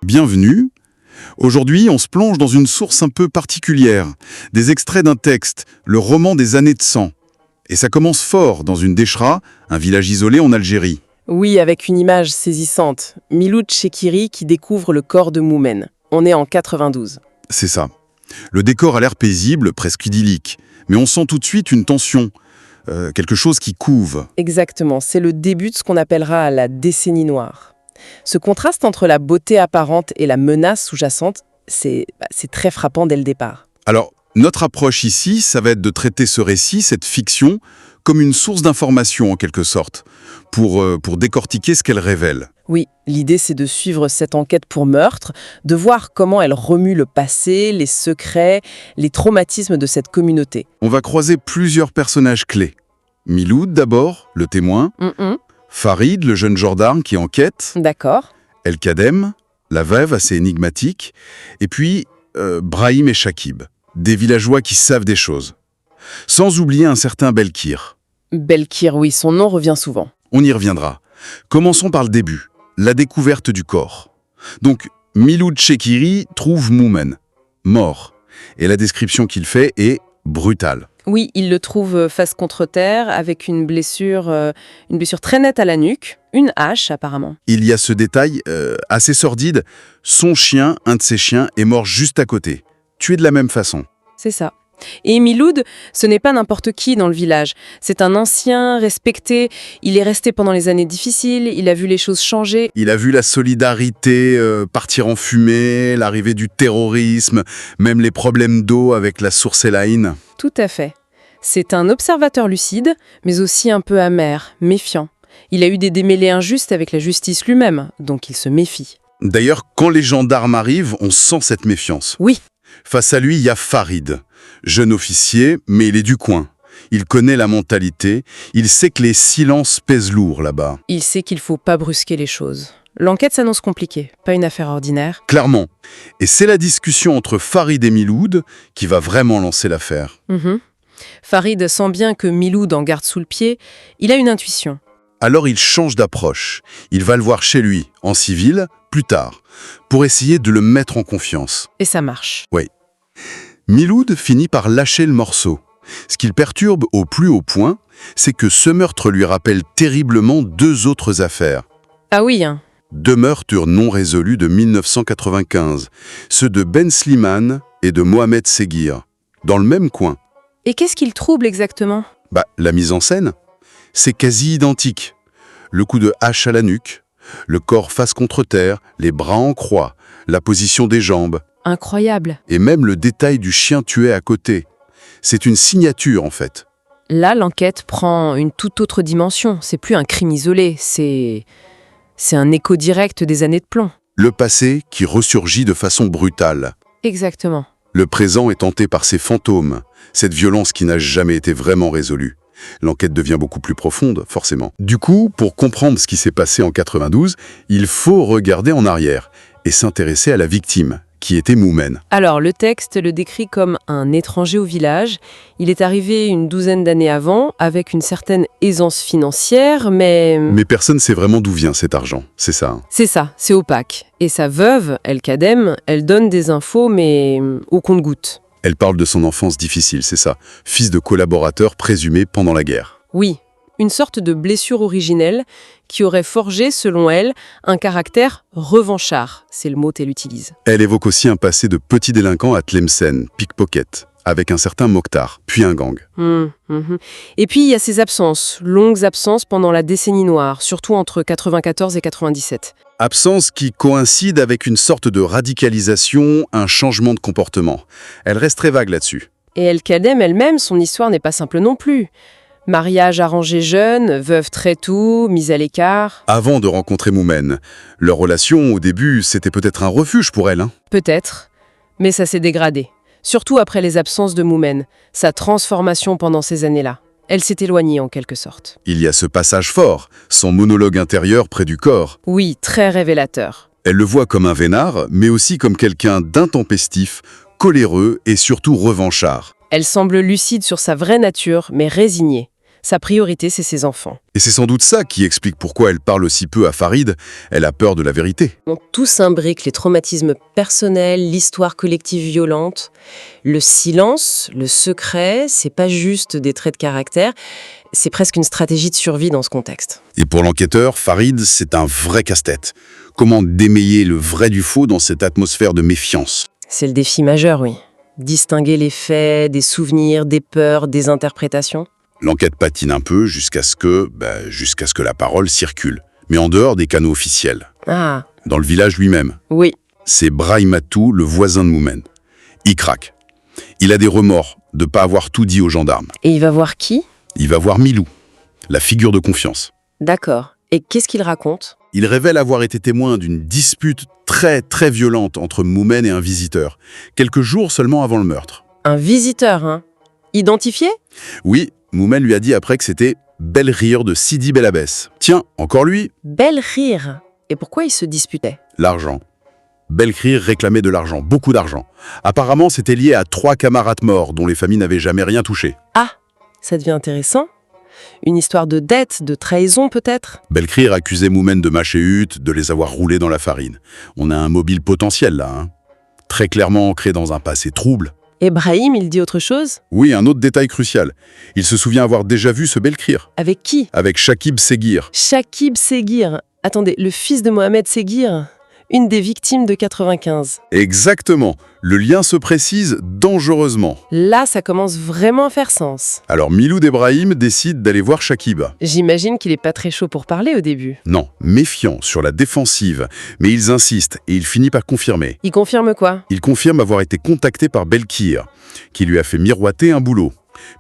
Bienvenue. Aujourd'hui, on se plonge dans une source un peu particulière, des extraits d'un texte, le roman des années de sang. Et ça commence fort dans une déchra, un village isolé en Algérie. Oui, avec une image saisissante. Miloud Chekiri qui découvre le corps de Moumen. On est en 92. C'est ça. Le décor a l'air paisible, presque idyllique. Mais on sent tout de suite une tension, quelque chose qui couve. Exactement, c'est le début de ce qu'on appellera la décennie noire. Ce contraste entre la beauté apparente et la menace sous-jacente, c'est très frappant dès le départ. Alors, notre approche ici, ça va être de traiter ce récit, cette fiction, comme une source d'information en quelque sorte, pour décortiquer ce qu'elle révèle. Oui, l'idée c'est de suivre cette enquête pour meurtre, de voir comment elle remue le passé, les secrets, les traumatismes de cette communauté. On va croiser plusieurs personnages clés. Miloud d'abord, le témoin. Farid, le jeune gendarme qui enquête. D'accord. El Kadem, la veuve assez énigmatique. Et puis, Brahim et Shakib, des villageois qui savent des choses. Sans oublier un certain Belkir. Belkir, oui, son nom revient souvent. On y reviendra. Commençons par le début, la découverte du corps. Donc, Miloud Chekiri trouve Moumen, mort. Et la description qu'il fait est brutale. Oui, il le trouve face contre terre, avec une blessure très nette à la nuque, une hache apparemment. Il y a ce détail assez sordide, son chien, un de ses chiens, est mort juste à côté, tué de la même façon. C'est ça. Et Miloud, ce n'est pas n'importe qui dans le village. C'est un ancien, respecté, il est resté pendant les années difficiles, il a vu les choses changer. Il a vu la solidarité partir en fumée, l'arrivée du terrorisme, même les problèmes d'eau avec la source El Ain. Tout à fait. C'est un observateur lucide, mais aussi un peu amer, méfiant. Il a eu des démêlés injustes avec la justice lui-même, donc il se méfie. D'ailleurs, quand les gendarmes arrivent, on sent cette méfiance. Oui. Face à lui, il y a Farid, jeune officier, mais il est du coin. Il connaît la mentalité, il sait que les silences pèsent lourd là-bas. Il sait qu'il ne faut pas brusquer les choses. L'enquête s'annonce compliquée, pas une affaire ordinaire. Clairement. Et c'est la discussion entre Farid et Miloud qui va vraiment lancer l'affaire. Farid sent bien que Miloud en garde sous le pied. Il a une intuition. Alors il change d'approche. Il va le voir chez lui, en civil, plus tard, pour essayer de le mettre en confiance. Et ça marche. Oui. Miloud finit par lâcher le morceau. Ce qui le perturbe au plus haut point, c'est que ce meurtre lui rappelle terriblement deux autres affaires. Ah oui, hein. Deux meurtres non résolus de 1995, ceux de Ben Slimane et de Mohamed Seguir, dans le même coin. Et qu'est-ce qui le trouble exactement ? La mise en scène, c'est quasi identique. Le coup de hache à la nuque, le corps face contre terre, les bras en croix, la position des jambes. Incroyable. Et même le détail du chien tué à côté. C'est une signature en fait. Là, l'enquête prend une toute autre dimension. C'est plus un crime isolé, c'est un écho direct des années de plomb. Le passé qui ressurgit de façon brutale. Exactement. Le présent est hanté par ces fantômes, cette violence qui n'a jamais été vraiment résolue. L'enquête devient beaucoup plus profonde, forcément. Du coup, pour comprendre ce qui s'est passé en 92, il faut regarder en arrière et s'intéresser à la victime, qui était Moumen. Alors, le texte le décrit comme un étranger au village. Il est arrivé une douzaine d'années avant, avec une certaine aisance financière, mais... Mais personne ne sait vraiment d'où vient cet argent, c'est ça, hein. C'est ça, c'est opaque. Et sa veuve, El Kadem, elle donne des infos, mais au compte-gouttes. Elle parle de son enfance difficile, c'est ça, fils de collaborateur présumé pendant la guerre. Oui, une sorte de blessure originelle qui aurait forgé, selon elle, un caractère revanchard. C'est le mot qu'elle utilise. Elle évoque aussi un passé de petit délinquant à Tlemcen, pickpocket, avec un certain Mokhtar, puis un gang. Et puis, il y a ces absences, longues absences pendant la décennie noire, surtout entre 94 et 97. Absence qui coïncide avec une sorte de radicalisation, un changement de comportement. Elle reste très vague là-dessus. Et El Kadem elle-même, son histoire n'est pas simple non plus. Mariage arrangé jeune, veuve très tôt, mise à l'écart. Avant de rencontrer Moumen, leur relation, au début, c'était peut-être un refuge pour elle, hein. Peut-être, mais ça s'est dégradé. Surtout après les absences de Moumen, sa transformation pendant ces années-là. Elle s'est éloignée en quelque sorte. Il y a ce passage fort, son monologue intérieur près du corps. Oui, très révélateur. Elle le voit comme un vénard, mais aussi comme quelqu'un d'intempestif, coléreux et surtout revanchard. Elle semble lucide sur sa vraie nature, mais résignée. Sa priorité, c'est ses enfants. Et c'est sans doute ça qui explique pourquoi elle parle aussi peu à Farid. Elle a peur de la vérité. Donc, tout s'imbrique, les traumatismes personnels, l'histoire collective violente, le silence, le secret, c'est pas juste des traits de caractère, c'est presque une stratégie de survie dans ce contexte. Et pour l'enquêteur, Farid, c'est un vrai casse-tête. Comment démêler le vrai du faux dans cette atmosphère de méfiance? C'est le défi majeur, oui. Distinguer les faits, des souvenirs, des peurs, des interprétations. L'enquête patine un peu jusqu'à ce que la parole circule. Mais en dehors des canaux officiels. Ah, Dans le village lui-même. oui. C'est Brahimatou, le voisin de Moumen. Il craque. Il a des remords de ne pas avoir tout dit aux gendarmes. Et il va voir qui? Il va voir Milou, la figure de confiance. D'accord. Et qu'est-ce qu'il raconte? Il révèle avoir été témoin d'une dispute très très violente entre Moumen et un visiteur, quelques jours seulement avant le meurtre. Un visiteur, hein? Identifié? Oui, Moumen lui a dit après que c'était Belrire de Sidi Bel Abbès. Tiens, encore lui, Bel rire. Et pourquoi ils se disputaient? l'argent. Belrire réclamait de l'argent, beaucoup d'argent. Apparemment, c'était lié à 3 camarades morts dont les familles n'avaient jamais rien touché. Ah, ça devient intéressant. Une histoire de dette, de trahison peut-être? Belrire accusait Moumen de machéhutes, de les avoir roulés dans la farine. On a un mobile potentiel là, hein. Très clairement ancré dans un passé trouble. Et Brahim, il dit autre chose? Oui, un autre détail crucial. Il se souvient avoir déjà vu ce Belrire, Avec qui? avec Shakib Seguir. Shakib Seguir. Attendez, le fils de Mohamed Seguir? Une des victimes de 95. Exactement. Le lien se précise dangereusement. Là, ça commence vraiment à faire sens. Alors Miloud Ebrahim décide d'aller voir Shakib. J'imagine qu'il est pas très chaud pour parler au début. Non, méfiant, sur la défensive. Mais ils insistent et il finit par confirmer. Il confirme quoi? Il confirme avoir été contacté par Belkir, qui lui a fait miroiter un boulot.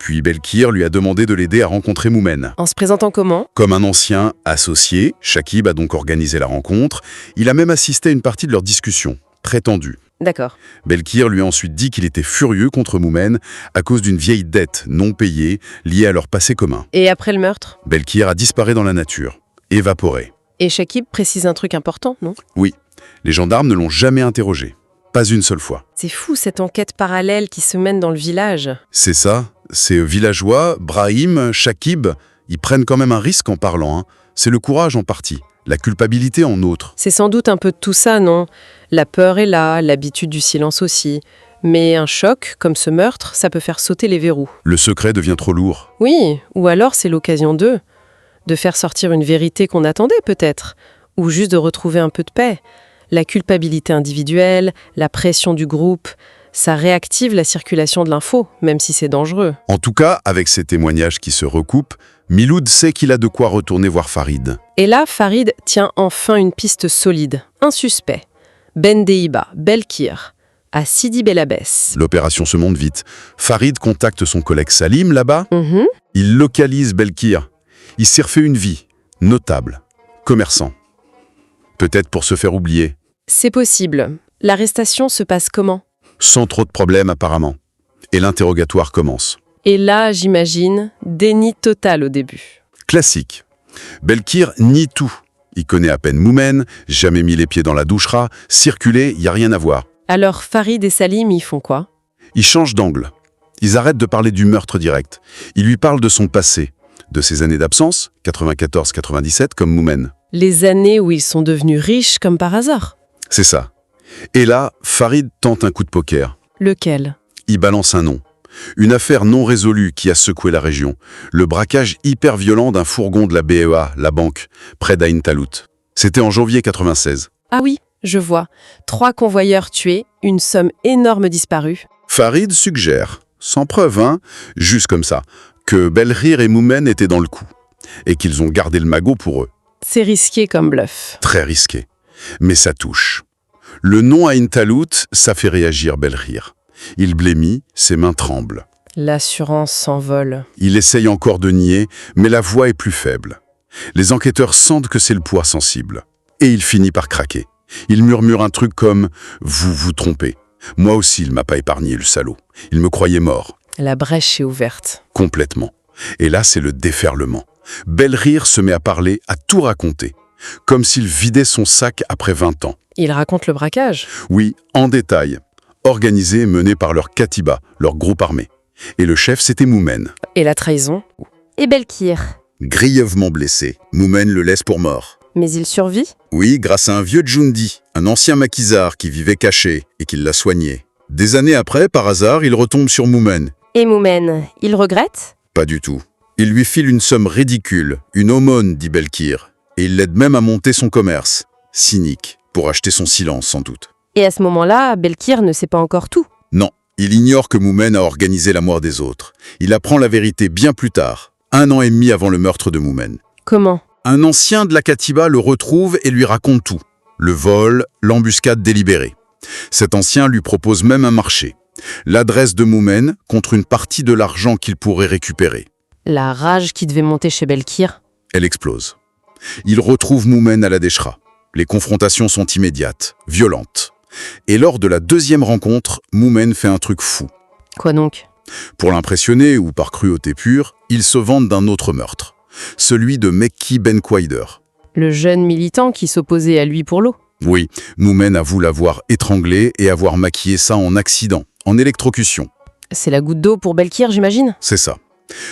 Puis Belkir lui a demandé de l'aider à rencontrer Moumen. En se présentant comment? Comme un ancien associé, Shakib a donc organisé la rencontre. Il a même assisté à une partie de leur discussion, très tendue. D'accord. Belkir lui a ensuite dit qu'il était furieux contre Moumen à cause d'une vieille dette non payée liée à leur passé commun. Et après le meurtre? Belkir a disparu dans la nature, évaporé. Et Shakib précise un truc important, non? Oui, les gendarmes ne l'ont jamais interrogé. Pas une seule fois. C'est fou cette enquête parallèle qui se mène dans le village. C'est ça, ces villageois, Brahim, Shakib, ils prennent quand même un risque en parlant, hein. C'est le courage en partie, la culpabilité en autre. C'est sans doute un peu de tout ça, non? La peur est là, l'habitude du silence aussi. Mais un choc, comme ce meurtre, ça peut faire sauter les verrous. Le secret devient trop lourd. Oui, ou alors c'est l'occasion de faire sortir une vérité qu'on attendait peut-être, ou juste de retrouver un peu de paix. La culpabilité individuelle, la pression du groupe, ça réactive la circulation de l'info, même si c'est dangereux. En tout cas, avec ces témoignages qui se recoupent, Miloud sait qu'il a de quoi retourner voir Farid. Et là, Farid tient enfin une piste solide, un suspect. Ben Deiba, Belkir, à Sidi Bel Abbès. L'opération se monte vite. Farid contacte son collègue Salim là-bas. Il localise Belkir. Il s'est refait une vie, notable, commerçant. Peut-être pour se faire oublier. C'est possible. L'arrestation se passe comment? Sans trop de problèmes apparemment. Et l'interrogatoire commence. Et là, j'imagine, déni total au début. Classique. Belkir nie tout. Il connaît à peine Moumen, jamais mis les pieds dans la douchera, circuler, y a rien à voir. Alors Farid et Salim, ils font quoi? Ils changent d'angle. Ils arrêtent de parler du meurtre direct. Ils lui parlent de son passé, de ses années d'absence, 94-97, comme Moumen. Les années où ils sont devenus riches comme par hasard. C'est ça. Et là, Farid tente un coup de poker. Lequel? Il balance un nom. Une affaire non résolue qui a secoué la région. Le braquage hyper violent d'un fourgon de la BEA, la banque, près d'Ain Talout. C'était en janvier 96. Ah oui, je vois. 3 convoyeurs tués, une somme énorme disparue. Farid suggère, sans preuve, juste comme ça, que Belrhir et Moumen étaient dans le coup. Et qu'ils ont gardé le magot pour eux. C'est risqué comme bluff. Très risqué. Mais ça touche. Le nom Ain Talout, ça fait réagir Belrhir. Il blêmit, ses mains tremblent. L'assurance s'envole. Il essaye encore de nier, mais la voix est plus faible. Les enquêteurs sentent que c'est le poids sensible. Et il finit par craquer. Il murmure un truc comme « Vous vous trompez. Moi aussi, il m'a pas épargné, le salaud. Il me croyait mort. » La brèche est ouverte. Complètement. Et là, c'est le déferlement. Belrhir se met à parler, à tout raconter. Comme s'il vidait son sac après 20 ans. Il raconte le braquage. Oui, en détail. Organisé et mené par leur Katiba, leur groupe armé. Et le chef, c'était Moumen. Et la trahison? Et Belkir. Grièvement blessé, Moumen le laisse pour mort. Mais il survit? Oui, grâce à un vieux Djoundi, un ancien maquisard qui vivait caché et qui l'a soigné. Des années après, par hasard, il retombe sur Moumen. Et Moumen, il regrette? Pas du tout. Il lui file une somme ridicule, une aumône, dit Belkir. Et il l'aide même à monter son commerce. Cynique, pour acheter son silence sans doute. Et à ce moment-là, Belkir ne sait pas encore tout. Non, il ignore que Moumen a organisé la mort des autres. Il apprend la vérité bien plus tard, 1 an et demi avant le meurtre de Moumen. Comment? Un ancien de la Katiba le retrouve et lui raconte tout. Le vol, l'embuscade délibérée. Cet ancien lui propose même un marché. L'adresse de Moumen contre une partie de l'argent qu'il pourrait récupérer. La rage qui devait monter chez Belkir. Elle explose. Il retrouve Moumen à la Déchra. Les confrontations sont immédiates, violentes. Et lors de la 2e rencontre, Moumen fait un truc fou. Quoi donc? Pour l'impressionner, ou par cruauté pure, il se vante d'un autre meurtre. Celui de Mekki Ben Kwaider. Le jeune militant qui s'opposait à lui pour l'eau. Oui, Moumen avoue l'avoir étranglé et avoir maquillé ça en accident, en électrocution. C'est la goutte d'eau pour Belkir, j'imagine? C'est ça.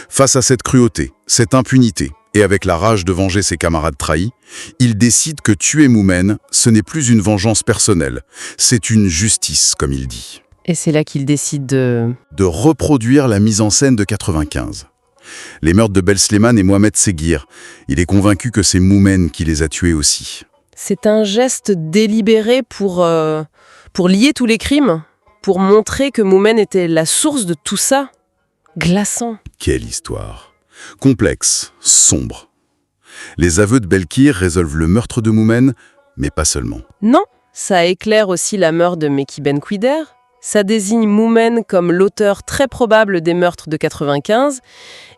Face à cette cruauté, cette impunité, et avec la rage de venger ses camarades trahis, il décide que tuer Moumen, ce n'est plus une vengeance personnelle, c'est une justice, comme il dit. Et c'est là qu'il décide de reproduire la mise en scène de 95. Les meurtres de Belsleman et Mohamed Seguir. Il est convaincu que c'est Moumen qui les a tués aussi. C'est un geste délibéré pour lier tous les crimes, pour montrer que Moumen était la source de tout ça. Glaçant. Quelle histoire. Complexe, sombre. Les aveux de Belkir résolvent le meurtre de Moumen, mais pas seulement. Non, ça éclaire aussi la meurtre de Mekki Ben Kwaider. Ça désigne Moumen comme l'auteur très probable des meurtres de 95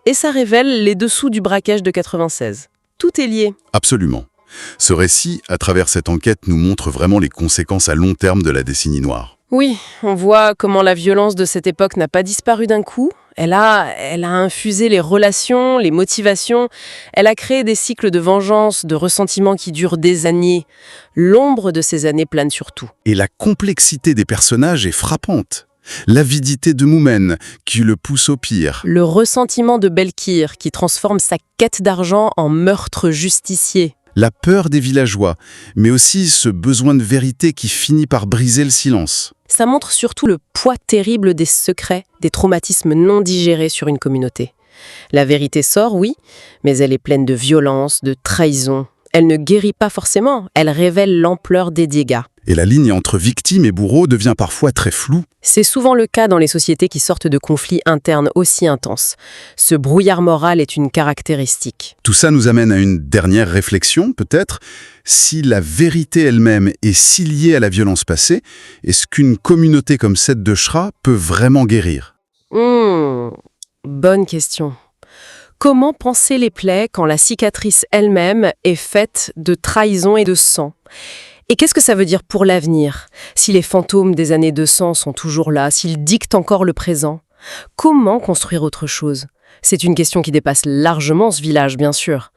et ça révèle les dessous du braquage de 96. Tout est lié. Absolument. Ce récit, à travers cette enquête, nous montre vraiment les conséquences à long terme de la décennie noire. Oui, on voit comment la violence de cette époque n'a pas disparu d'un coup. Elle a infusé les relations, les motivations. Elle a créé des cycles de vengeance, de ressentiment qui durent des années. L'ombre de ces années plane sur tout. Et la complexité des personnages est frappante. L'avidité de Moumen, qui le pousse au pire. Le ressentiment de Belkir, qui transforme sa quête d'argent en meurtre justicier. La peur des villageois, mais aussi ce besoin de vérité qui finit par briser le silence. Ça montre surtout le poids terrible des secrets, des traumatismes non digérés sur une communauté. La vérité sort, oui, mais elle est pleine de violence, de trahison. Elle ne guérit pas forcément, elle révèle l'ampleur des dégâts. Et la ligne entre victime et bourreau devient parfois très floue. C'est souvent le cas dans les sociétés qui sortent de conflits internes aussi intenses. Ce brouillard moral est une caractéristique. Tout ça nous amène à une dernière réflexion, peut-être. Si la vérité elle-même est si liée à la violence passée, est-ce qu'une communauté comme celle de Shra peut vraiment guérir? Bonne question. Comment penser les plaies quand la cicatrice elle-même est faite de trahison et de sang? Et qu'est-ce que ça veut dire pour l'avenir, si les fantômes des années 200 sont toujours là, s'ils dictent encore le présent? Comment construire autre chose? C'est une question qui dépasse largement ce village, bien sûr.